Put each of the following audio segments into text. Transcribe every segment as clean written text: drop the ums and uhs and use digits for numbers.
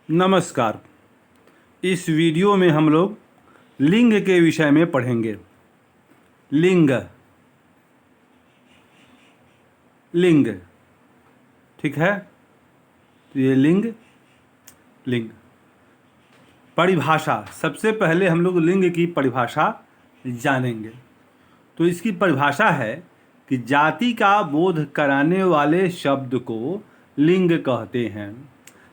नमस्कार। इस वीडियो में हम लोग लिंग के विषय में पढ़ेंगे। लिंग लिंग ठीक है। तो ये लिंग परिभाषा, सबसे पहले हम लोग लिंग की परिभाषा जानेंगे। तो इसकी परिभाषा है कि जाति का बोध कराने वाले शब्द को लिंग कहते हैं।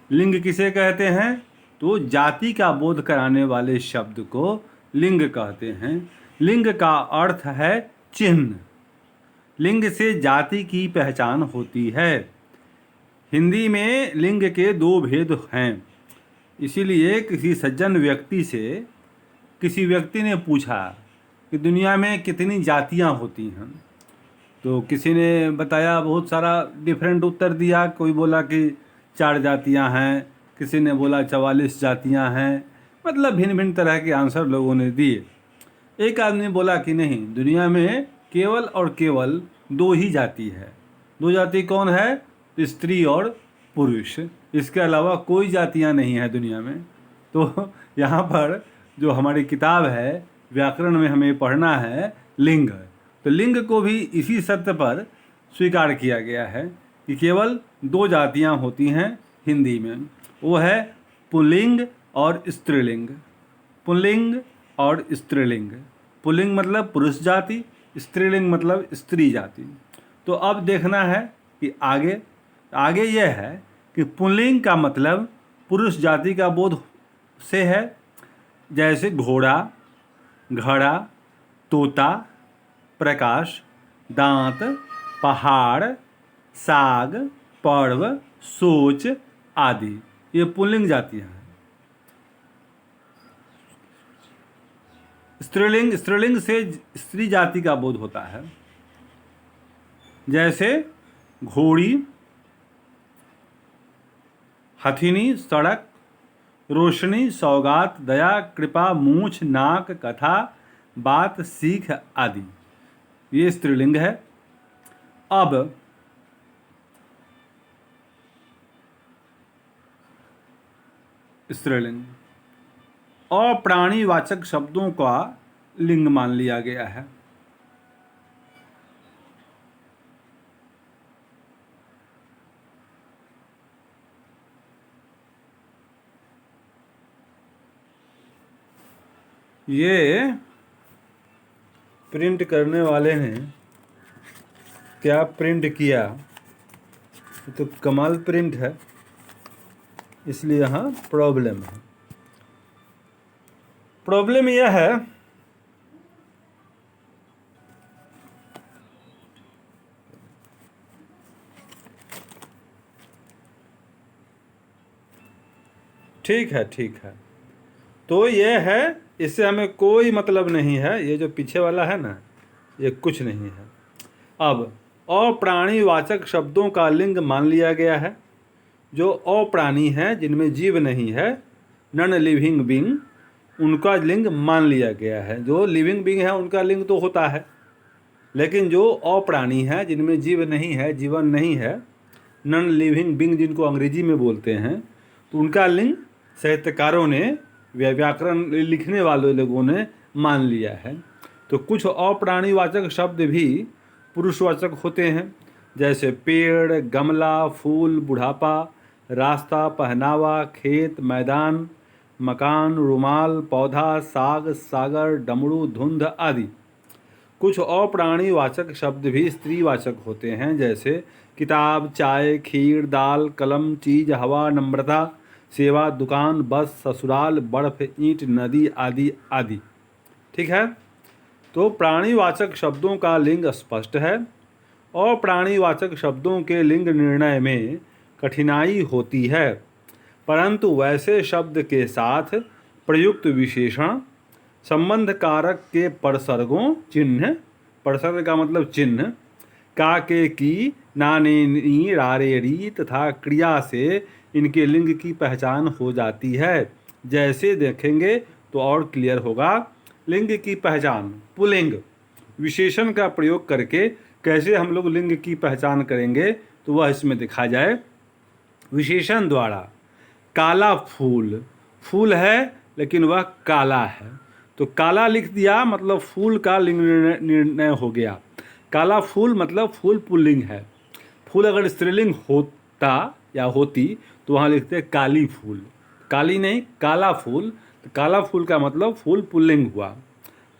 लिंग किसे कहते हैं? तो जाति का बोध कराने वाले शब्द को लिंग कहते हैं। लिंग का अर्थ है चिन्ह। लिंग से जाति की पहचान होती है। हिंदी में लिंग के दो भेद हैं। इसीलिए किसी सज्जन व्यक्ति से किसी व्यक्ति ने पूछा कि दुनिया में कितनी जातियां होती हैं। तो किसी ने बताया, बहुत सारा डिफरेंट उत्तर दिया। कोई बोला कि 4 जातियां हैं, किसी ने बोला 44 जातियां हैं। मतलब भिन्न भिन्न तरह के आंसर लोगों ने दिए। एक आदमी बोला कि नहीं, दुनिया में केवल और केवल 2 ही जाति है। 2 जाति कौन है? स्त्री और पुरुष। इसके अलावा कोई जातियां नहीं है दुनिया में। तो यहाँ पर जो हमारी किताब है व्याकरण में हमें पढ़ना है लिंग। तो लिंग को भी इसी शर्त पर स्वीकार किया गया है कि केवल 2 जातियां होती हैं हिंदी में। वो है पुल्लिंग और स्त्रीलिंग। पुल्लिंग और स्त्रीलिंग। पुल्लिंग मतलब पुरुष जाति, स्त्रीलिंग मतलब स्त्री जाति। तो अब देखना है कि आगे यह है कि पुल्लिंग का मतलब पुरुष जाति का बोध से है, जैसे घोड़ा, घड़ा, तोता, प्रकाश, दांत, पहाड़, साग, पर्व, सोच आदि। ये पुल्लिंग जातियां हैं। स्त्रीलिंग से स्त्री जाति का बोध होता है, जैसे घोड़ी, हथिनी, सड़क, रोशनी, सौगात, दया, कृपा, मूछ, नाक, कथा, बात, सीख आदि। ये स्त्रीलिंग है। अब स्त्रीलिंग अप्राणीवाचक शब्दों का लिंग मान लिया गया है। ये प्रिंट करने वाले ने क्या प्रिंट किया, तो कमाल प्रिंट है, इसलिए यहाँ प्रॉब्लम है। प्रॉब्लम यह है ठीक है। तो ये है, इससे हमें कोई मतलब नहीं है। ये जो पीछे वाला है ना, ये कुछ नहीं है। अब अप्राणीवाचक शब्दों का लिंग मान लिया गया है। जो अप्राणी हैं, जिनमें जीव नहीं है, नॉन लिविंग बीइंग, उनका लिंग मान लिया गया है। जो लिविंग बीइंग है उनका लिंग तो होता है, लेकिन जो अप्राणी है, जिनमें जीव नहीं है, जीवन नहीं है, नॉन लिविंग बीइंग जिनको अंग्रेजी में बोलते हैं, तो उनका लिंग साहित्यकारों ने, व्याकरण लिखने वाले लोगों ने मान लिया है। तो कुछ अप्राणीवाचक शब्द भी पुरुषवाचक होते हैं, जैसे पेड़, गमला, फूल, बुढ़ापा, रास्ता, पहनावा, खेत, मैदान, मकान, रुमाल, पौधा, साग, सागर, डमरू, धुंध आदि। कुछ अप्राणीवाचक शब्द भी स्त्रीवाचक होते हैं, जैसे किताब, चाय, खीर, दाल, कलम, चीज, हवा, नम्रता, सेवा, दुकान, बस, ससुराल, बर्फ, ईंट, नदी आदि आदि। ठीक है। तो प्राणीवाचक शब्दों का लिंग स्पष्ट है। अप्राणीवाचक शब्दों के लिंग निर्णय में कठिनाई होती है, परंतु वैसे शब्द के साथ प्रयुक्त विशेषण, संबंध कारक के परसर्गों, चिन्ह, परसर्ग का मतलब चिन्ह, का, के, की, ना, ने, नी, रारे, री तथा क्रिया से इनके लिंग की पहचान हो जाती है। जैसे देखेंगे तो और क्लियर होगा। लिंग की पहचान, पुल्लिंग विशेषण का प्रयोग करके कैसे हम लोग लिंग की पहचान करेंगे, तो वह इसमें दिखा जाए। विशेषण द्वारा काला फूल, फूल है लेकिन वह काला है, तो काला लिख दिया मतलब फूल का लिंग निर्णय हो गया। काला फूल मतलब फूल पुल्लिंग है। फूल अगर स्त्रीलिंग होता या होती तो वहाँ लिखते काली फूल, काली नहीं काला फूल, तो काला फूल का मतलब फूल पुल्लिंग हुआ।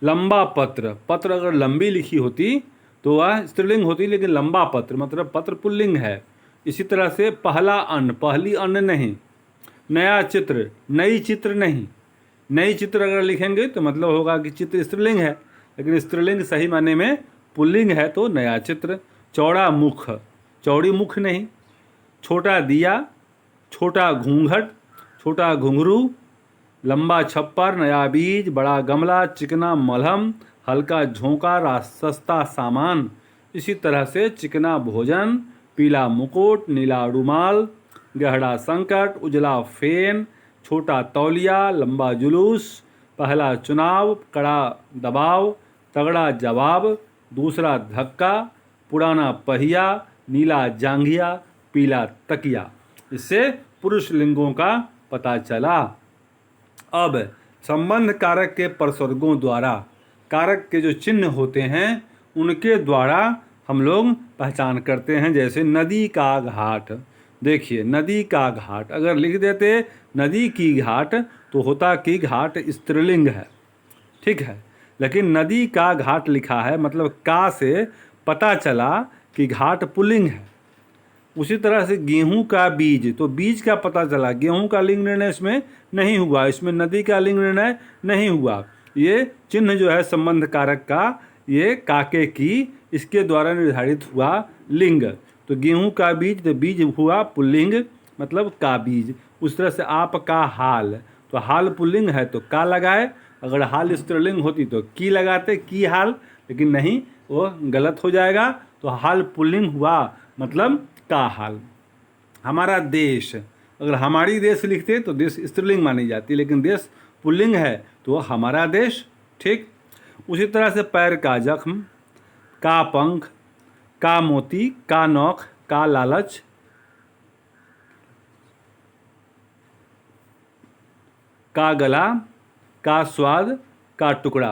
लंबा पत्र, पत्र अगर लंबी लिखी होती तो वह स्त्रीलिंग होती, लेकिन लंबा पत्र मतलब पत्र पुल्लिंग है। इसी तरह से पहला अन्न, पहली अन्न नहीं। नया चित्र, नई चित्र नहीं। नई चित्र अगर लिखेंगे तो मतलब होगा कि चित्र स्त्रीलिंग है, लेकिन स्त्रीलिंग सही माने में पुल्लिंग है, तो नया चित्र। चौड़ा मुख, चौड़ी मुख नहीं। छोटा दिया, छोटा घूंघट, छोटा घुंघरू। लंबा छप्पर, नया बीज, बड़ा गमला, चिकना मलहम, हल्का झोंका, सस्ता सामान। इसी तरह से चिकना भोजन, पीला मुकुट, नीला रुमाल, गहरा संकट, उजला फेन, छोटा तौलिया, लंबा जुलूस, पहला चुनाव, कड़ा दबाव, तगड़ा जवाब, दूसरा धक्का, पुराना पहिया, नीला जांघिया, पीला तकिया। इससे पुरुष लिंगों का पता चला। अब संबंध कारक के प्रसर्गों द्वारा, कारक के जो चिन्ह होते हैं उनके द्वारा हम लोग पहचान करते हैं। जैसे नदी का घाट, देखिए नदी का घाट अगर लिख देते नदी की घाट तो होता कि घाट स्त्रीलिंग है, ठीक है, लेकिन नदी का घाट लिखा है मतलब का से पता चला कि घाट पुल्लिंग है। उसी तरह से गेहूं का बीज, तो बीज का पता चला, गेहूं का लिंग निर्णय इसमें नहीं हुआ, इसमें नदी का लिंग निर्णय नहीं हुआ। ये चिन्ह जो है संबंध कारक का, ये काके की, इसके द्वारा निर्धारित हुआ लिंग। तो गेहूं का बीज, तो बीज हुआ पुल्लिंग मतलब का बीज। उस तरह से आपका हाल, तो हाल पुल्लिंग है तो का लगाए, अगर हाल स्त्रीलिंग होती तो की लगाते, की हाल, लेकिन नहीं, वो गलत हो जाएगा। तो हाल पुल्लिंग हुआ मतलब का हाल। हमारा देश, अगर हमारी देश लिखते तो देश स्त्रीलिंग मानी जाती, लेकिन देश पुल्लिंग है तो हमारा देश, ठीक। उसी तरह से पैर का जख्म, का पंख, का मोती, का नौख, का लालच, का गला, का स्वाद, का टुकड़ा।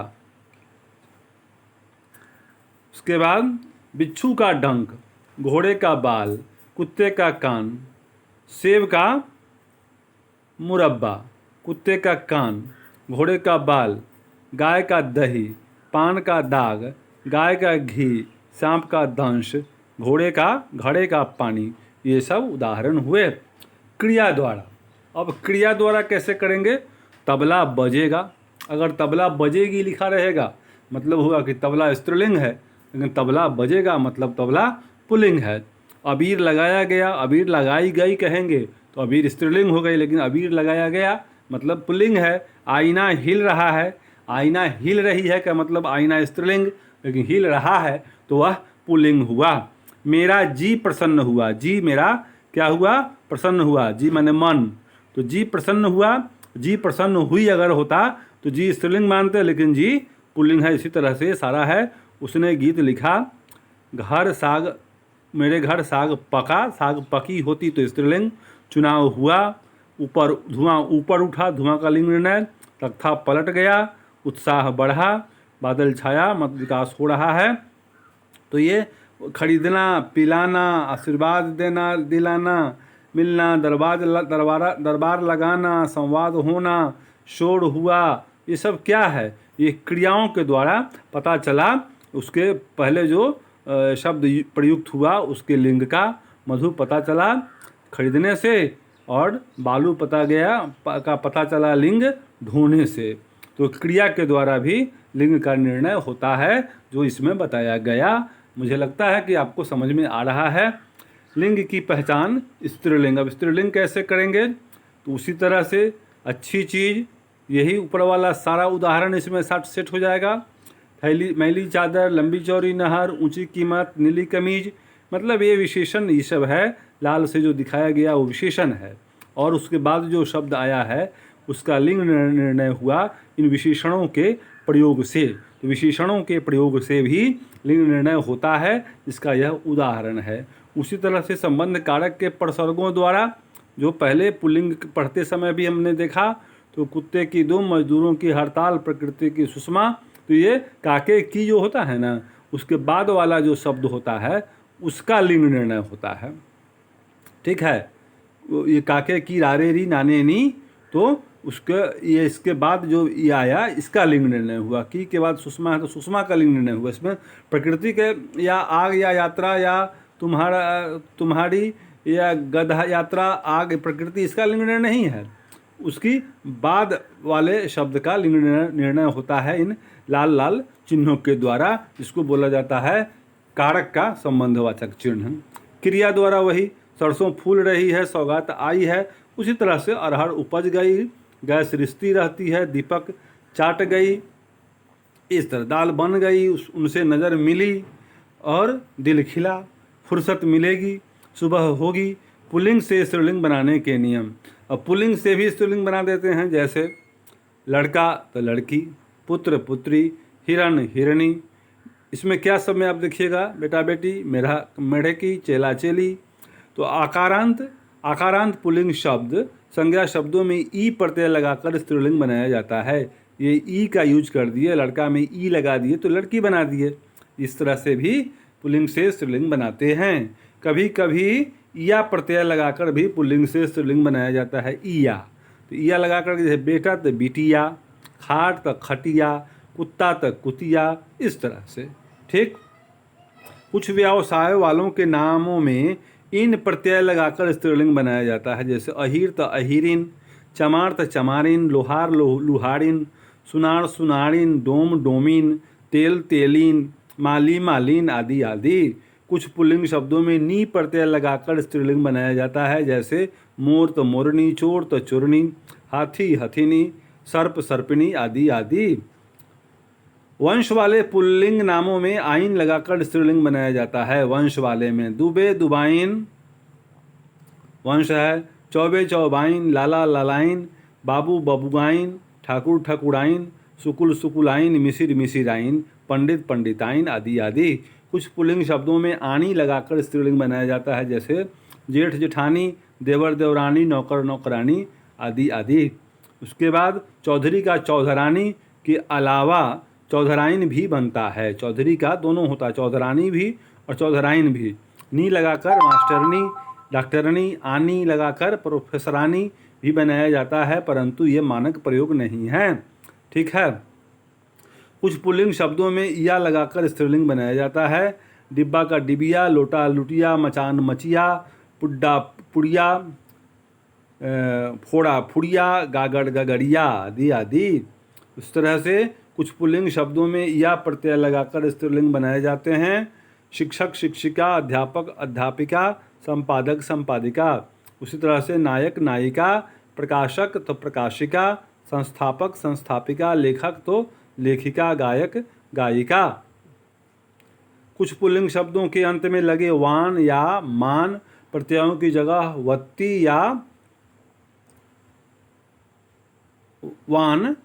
उसके बाद बिच्छू का डंक, घोड़े का बाल, कुत्ते का कान, सेब का मुरब्बा, कुत्ते का कान, घोड़े का बाल, गाय का दही, पान का दाग, गाय का घी, सांप का दंश, घड़े का पानी। ये सब उदाहरण हुए क्रिया द्वारा। अब क्रिया द्वारा कैसे करेंगे? तबला बजेगा, अगर तबला बजेगी लिखा रहेगा मतलब हुआ कि तबला स्त्रीलिंग है, लेकिन तबला बजेगा मतलब तबला पुल्लिंग है। अबीर लगाया गया, अबीर लगाई गई कहेंगे तो अबीर स्त्रीलिंग हो गई, लेकिन अबीर लगाया गया मतलब पुल्लिंग है। आईना हिल रहा है, आईना हिल रही है का मतलब आईना स्त्रीलिंग, लेकिन हिल रहा है तो वह पुल्लिंग हुआ। मेरा जी प्रसन्न हुआ, जी मेरा क्या हुआ? प्रसन्न हुआ। जी माने मन, तो जी प्रसन्न हुआ, जी प्रसन्न हुई अगर होता तो जी स्त्रीलिंग मानते, लेकिन जी पुल्लिंग है। इसी तरह से सारा है। उसने गीत लिखा, घर साग, मेरे घर साग पका, साग पकी होती तो स्त्रीलिंग। चुनाव हुआ, ऊपर धुआं ऊपर उठा, धुआं का लिंग निर्णय। तख्ता पलट गया, उत्साह बढ़ा, बादल छाया, मत विकास हो रहा है। तो ये खरीदना, पिलाना, आशीर्वाद देना, दिलाना, मिलना, दरबार लगाना, संवाद होना, शोर हुआ, ये सब क्या है? ये क्रियाओं के द्वारा पता चला। उसके पहले जो शब्द प्रयुक्त हुआ उसके लिंग का। मधु पता चला खरीदने से, और बालू पता चला लिंग ढूंढने से। तो क्रिया के द्वारा भी लिंग का निर्णय होता है, जो इसमें बताया गया। मुझे लगता है कि आपको समझ में आ रहा है। लिंग की पहचान स्त्रीलिंग। अब स्त्रीलिंग कैसे करेंगे? तो उसी तरह से अच्छी चीज़, यही ऊपर वाला सारा उदाहरण इसमें सेट हो जाएगा। थैली, मैली चादर, लंबी चौड़ी नहर, ऊंची कीमत, नीली कमीज, मतलब ये विशेषण ये सब है। लाल से जो दिखाया गया वो विशेषण है, और उसके बाद जो शब्द आया है उसका लिंग निर्णय हुआ इन विशेषणों के प्रयोग से। तो विशेषणों के प्रयोग से भी लिंग निर्णय होता है, इसका यह उदाहरण है। उसी तरह से संबंध कारक के प्रसर्गों द्वारा, जो पहले पुल्लिंग पढ़ते समय भी हमने देखा, तो कुत्ते की दुम, मजदूरों की हड़ताल, प्रकृति की सुषमा, तो ये काके की जो होता है ना, उसके बाद वाला जो शब्द होता है उसका लिंग निर्णय होता है। ठीक है, ये काके की रारे री नाने नी, तो उसके ये इसके बाद जो ये आया इसका लिंग निर्णय हुआ। की के बाद सुषमा है तो सुषमा का लिंग निर्णय हुआ। इसमें प्रकृति के या आग या यात्रा या तुम्हारी या गधा यात्रा आग प्रकृति, इसका लिंग निर्णय नहीं है। उसकी बाद वाले शब्द का लिंग निर्णय होता है इन लाल लाल चिन्हों के द्वारा, जिसको बोला जाता है कारक का संबंधवाचक चिन्ह। क्रिया द्वारा वही, सरसों फूल रही है, सौगात आई है, उसी तरह से अरहर उपज गई, गैस रिश्ती रहती है, दीपक चाट गई, इस तरह दाल बन गई, उनसे नज़र मिली और दिल खिला, फुर्सत मिलेगी, सुबह होगी। पुल्लिंग से स्त्रीलिंग बनाने के नियम। अब पुल्लिंग से भी स्त्रीलिंग बना देते हैं, जैसे लड़का तो लड़की, पुत्र पुत्री, हिरण हिरणी। इसमें क्या सब में आप देखिएगा, बेटा बेटी, मेरा मेढे की, चेला चेली। तो आकारांत पुल्लिंग शब्द संज्ञा शब्दों में ई प्रत्यय लगाकर स्त्रीलिंग बनाया जाता है। ये ई का यूज कर दिए, लड़का में ई लगा दिए तो लड़की बना दिए। इस तरह से भी पुल्लिंग से स्त्रीलिंग बनाते हैं। कभी कभी या प्रत्यय लगाकर भी पुल्लिंग से स्त्रीलिंग बनाया जाता है, ईया। तो ईया लगाकर, जैसे बेटा तो बिटिया, खाट तो खटिया, कुत्ता तो कुतिया, इस तरह से। ठीक, कुछ व्यवसाय वालों के नामों में इन प्रत्यय लगाकर स्त्रीलिंग बनाया जाता है, जैसे अहीर तो अहीरिन, चमार तो चमारिन, लोहार लुहारिन, सुनार सुनारिन, डोम डोमिन, तेल तेलिन, माली मालिन आदि आदि। कुछ पुल्लिंग शब्दों में नी प्रत्यय लगाकर स्त्रीलिंग बनाया जाता है, जैसे मोर तो मोरनी, चोर तो चोरनी, हाथी हथिनी, सर्प सर्पिणी आदि आदि। वंश वाले पुल्लिंग नामों में आइन लगाकर स्त्रीलिंग बनाया जाता है। वंश वाले में दुबे दुबाइन वंश है, चौबे चौबाइन, लाला लालाइन, बाबू बबुगाइन, ठाकुर ठकुराइन, सुकुल सुकुलाइन, मिसिर मिसिराइन, पंडित पंडिताइन आदि आदि। कुछ पुल्लिंग शब्दों में आनी लगाकर स्त्रीलिंग बनाया जाता है, जैसे जेठ जेठानी, देवर देवरानी, नौकर नौकरानी आदि आदि। उसके बाद चौधरी का चौधरानी के अलावा चौधराइन भी बनता है। चौधरी का दोनों होता है, चौधरानी भी और चौधराइन भी। नी लगाकर मास्टरनी, डॉक्टरनी, आनी लगाकर प्रोफेसरानी भी बनाया जाता है, परंतु ये मानक प्रयोग नहीं है। ठीक है, कुछ पुल्लिंग शब्दों में या लगाकर स्त्रीलिंग बनाया जाता है। डिब्बा का डिबिया, लोटा लुटिया, मचान मचिया, पुड्डा पुड़िया, फोड़ा फुड़िया, गागड़ गगड़िया आदि आदि। इस तरह से कुछ पुल्लिंग शब्दों में या प्रत्यय लगाकर स्त्रीलिंग बनाए जाते हैं। शिक्षक शिक्षिका, अध्यापक अध्यापिका, संपादक संपादिका। उसी तरह से नायक नायिका, प्रकाशक तो प्रकाशिका, संस्थापक संस्थापिका, लेखक तो लेखिका, गायक गायिका। कुछ पुल्लिंग शब्दों के अंत में लगे वान या मान प्रत्ययों की जगह वत्ती या वान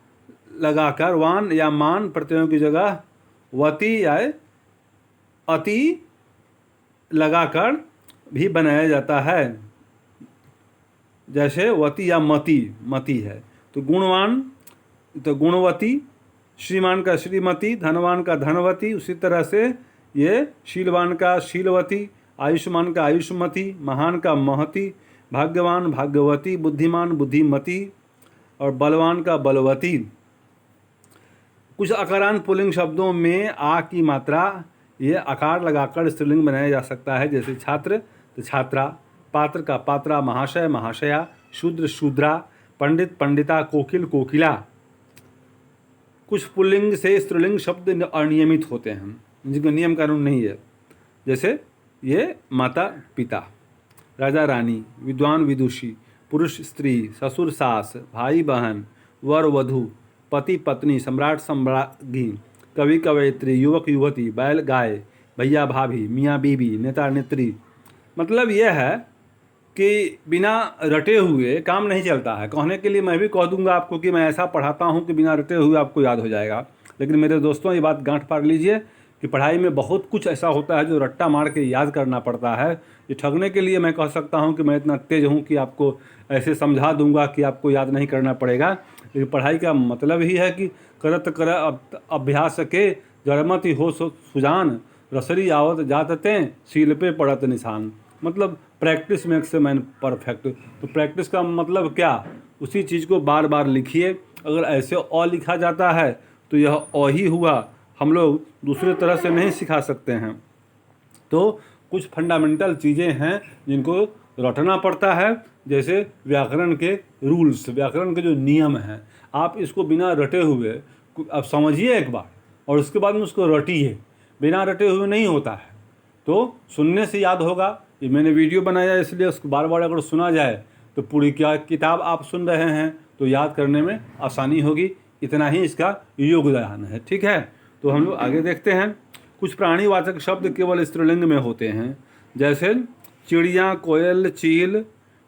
लगाकर, वान या मान प्रत्ययों की जगह वती या अति लगाकर भी बनाया जाता है, जैसे वती या मती, मती है। तो गुणवान तो गुणवती, श्रीमान का श्रीमती, धनवान का धनवती। उसी तरह से ये शीलवान का शीलवती, आयुष्मान का आयुष्मती, महान का महती, भाग्यवान भाग्यवती, बुद्धिमान बुद्धिमती और बलवान का बलवती। कुछ आकारांत पुल्लिंग शब्दों में आ की मात्रा ये आकार लगाकर स्त्रीलिंग बनाया जा सकता है, जैसे छात्र तो छात्रा, पात्र का पात्रा, महाशय महाशया, शूद्र शूद्रा, पंडित पंडिता, कोकिल कोकिला। कुछ पुल्लिंग से स्त्रीलिंग शब्द अनियमित होते हैं, जिनका नियम कानून नहीं है, जैसे ये माता पिता, राजा रानी, विद्वान विदुषी, पुरुष स्त्री, ससुर सास, भाई बहन, वर वधू, पति पत्नी, सम्राट सम्राज्ञी, कवि कवयित्री, युवक युवती, बैल गाय, भैया भाभी, मियाँ बीबी, नेता नेत्री। मतलब यह है कि बिना रटे हुए काम नहीं चलता है। कहने के लिए मैं भी कह दूंगा आपको कि मैं ऐसा पढ़ाता हूँ कि बिना रटे हुए आपको याद हो जाएगा, लेकिन मेरे दोस्तों ये बात गांठ फाड़ लीजिए कि पढ़ाई में बहुत कुछ ऐसा होता है जो रट्टा मार के याद करना पड़ता है। ये ठगने के लिए मैं कह सकता हूँ कि मैं इतना तेज हूँ कि आपको ऐसे समझा दूंगा कि आपको याद नहीं करना पड़ेगा। लेकिन पढ़ाई का मतलब ही है कि करत कर अभ्यास के जड़मति हो सुजान, रसरी आवत जात तें सील पे पड़त निशान। मतलब practice makes a man perfect. तो प्रैक्टिस का मतलब क्या, उसी चीज़ को बार बार लिखिए। अगर ऐसे अ लिखा जाता है तो यह अ ही हुआ, हम लोग दूसरे तरह से नहीं सिखा सकते हैं। तो कुछ फंडामेंटल चीज़ें हैं जिनको रटना पड़ता है, जैसे व्याकरण के रूल्स, व्याकरण के जो नियम हैं, आप इसको बिना रटे हुए अब समझिए एक बार और उसके बाद में उसको रटिए। बिना रटे हुए नहीं होता है। तो सुनने से याद होगा। ये मैंने वीडियो बनाया इसलिए उसको बार बार अगर सुना जाए तो पूरी क्या किताब आप सुन रहे हैं तो याद करने में आसानी होगी। इतना ही इसका योगदान है। ठीक है, तो हम लोग आगे देखते हैं। कुछ प्राणीवाचक शब्द केवल स्त्रीलिंग में होते हैं, जैसे चिड़िया, कोयल, चील,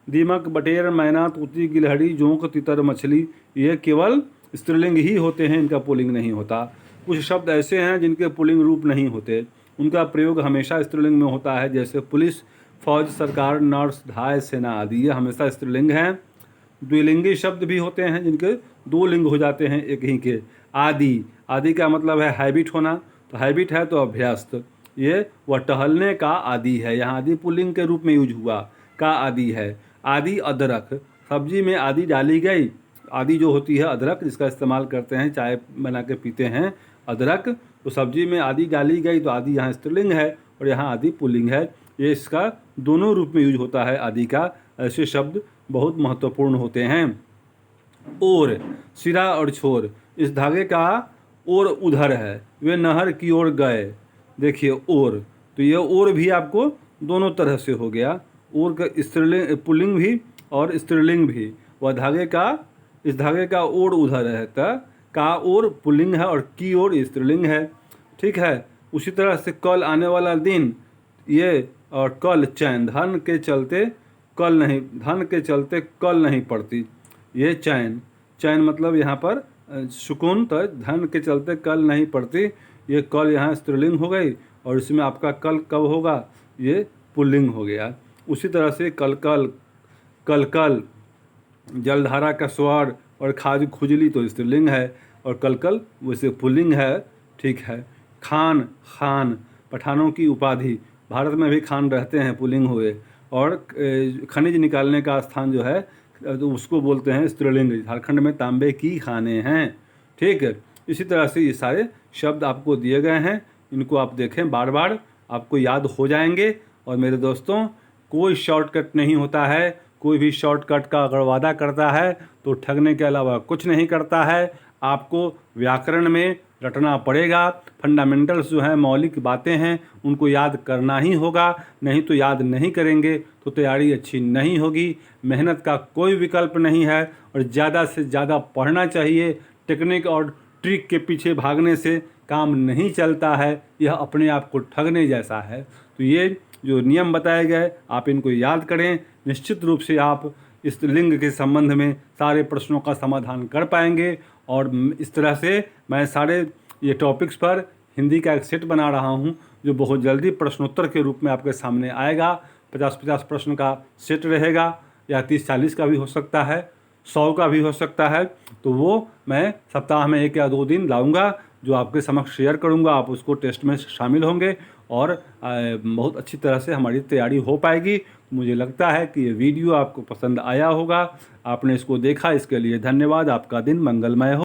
दीमक, बटेर, मैना, तूती, गिलहरी, जोंक, तितर, मछली, ये केवल स्त्रीलिंग ही होते हैं, इनका पुल्लिंग नहीं होता। कुछ शब्द ऐसे हैं जिनके पुल्लिंग रूप नहीं होते, उनका प्रयोग हमेशा स्त्रीलिंग में होता है, जैसे पुलिस, फौज, सरकार, नर्स, धाय, सेना आदि, ये हमेशा स्त्रीलिंग हैं। द्विलिंगी शब्द भी होते हैं जिनके दो लिंग हो जाते हैं एक ही के। आदि, आदि का मतलब है हैबिट होना, तो हैबिट है तो अभ्यस्त, ये वह टहलने का आदि है। यहाँ आदि पुल्लिंग के रूप में यूज हुआ, का आदि है। आदि अदरक, सब्जी में आदि डाली गई। आदि जो होती है अदरक, जिसका इस्तेमाल करते हैं, चाय बना के पीते हैं अदरक, तो सब्जी में आदि डाली गई तो आदि यहाँ स्त्रीलिंग है और यहाँ आदि पुल्लिंग है। ये इसका दोनों रूप में यूज होता है आदि का। ऐसे शब्द बहुत महत्वपूर्ण होते हैं। ओर, सिरा और छोर, इस धागे का ओर उधर है, वे नहर की ओर गए। देखिए ओर, तो ये ओर भी आपको दोनों तरह से हो गया, ओर का स्त्रीलिंग पुल्लिंग भी और स्त्रीलिंग भी। वह धागे का, इस धागे का ओर उधर है, तो का ओर पुल्लिंग है और की ओर स्त्रीलिंग है। ठीक है, उसी तरह से कल आने वाला दिन, ये और कल चैन, धन के चलते कल नहीं, धन के चलते कल नहीं पड़ती, ये चैन। चैन मतलब यहाँ पर सुकून, तो धन के चलते कल नहीं पड़ती, ये कल यहाँ स्त्रीलिंग हो गई और इसमें आपका कल कब होगा, ये पुल्लिंग हो गया। उसी तरह से कल कल, कल कल, जलधारा का स्वर और खाज खुजली तो स्त्रीलिंग है और कल कल वैसे पुल्लिंग है। ठीक है, खान, खान, पठानों की उपाधि, भारत में भी खान रहते हैं, पुल्लिंग हुए। और खनिज निकालने का स्थान जो है तो उसको बोलते हैं स्त्रीलिंग, झारखंड में तांबे की खाने हैं। ठीक है, इसी तरह से ये सारे शब्द आपको दिए गए हैं, इनको आप देखें, बार बार आपको याद हो जाएंगे। और मेरे दोस्तों, कोई शॉर्टकट नहीं होता है, कोई भी शॉर्टकट का अगर वादा करता है तो ठगने के अलावा कुछ नहीं करता है। आपको व्याकरण में रटना पड़ेगा, फंडामेंटल्स जो हैं, मौलिक बातें हैं, उनको याद करना ही होगा, नहीं तो याद नहीं करेंगे तो तैयारी अच्छी नहीं होगी। मेहनत का कोई विकल्प नहीं है और ज़्यादा से ज़्यादा पढ़ना चाहिए। टेक्निक और ट्रिक के पीछे भागने से काम नहीं चलता है, यह अपने आप को ठगने जैसा है। तो ये जो नियम बताए गए आप इनको याद करें, निश्चित रूप से आप इस लिंग के संबंध में सारे प्रश्नों का समाधान कर पाएंगे। और इस तरह से मैं सारे ये टॉपिक्स पर हिंदी का एक सेट बना रहा हूँ जो बहुत जल्दी प्रश्नोत्तर के रूप में आपके सामने आएगा। 50-50 प्रश्न का सेट रहेगा, या 30-40 का भी हो सकता है, 100 का भी हो सकता है। तो वो मैं सप्ताह में 1 या 2 दिन लाऊंगा, जो आपके समक्ष शेयर करूंगा। आप उसको टेस्ट में शामिल होंगे और बहुत अच्छी तरह से हमारी तैयारी हो पाएगी। मुझे लगता है कि ये वीडियो आपको पसंद आया होगा। आपने इसको देखा, इसके लिए धन्यवाद। आपका दिन मंगलमय हो।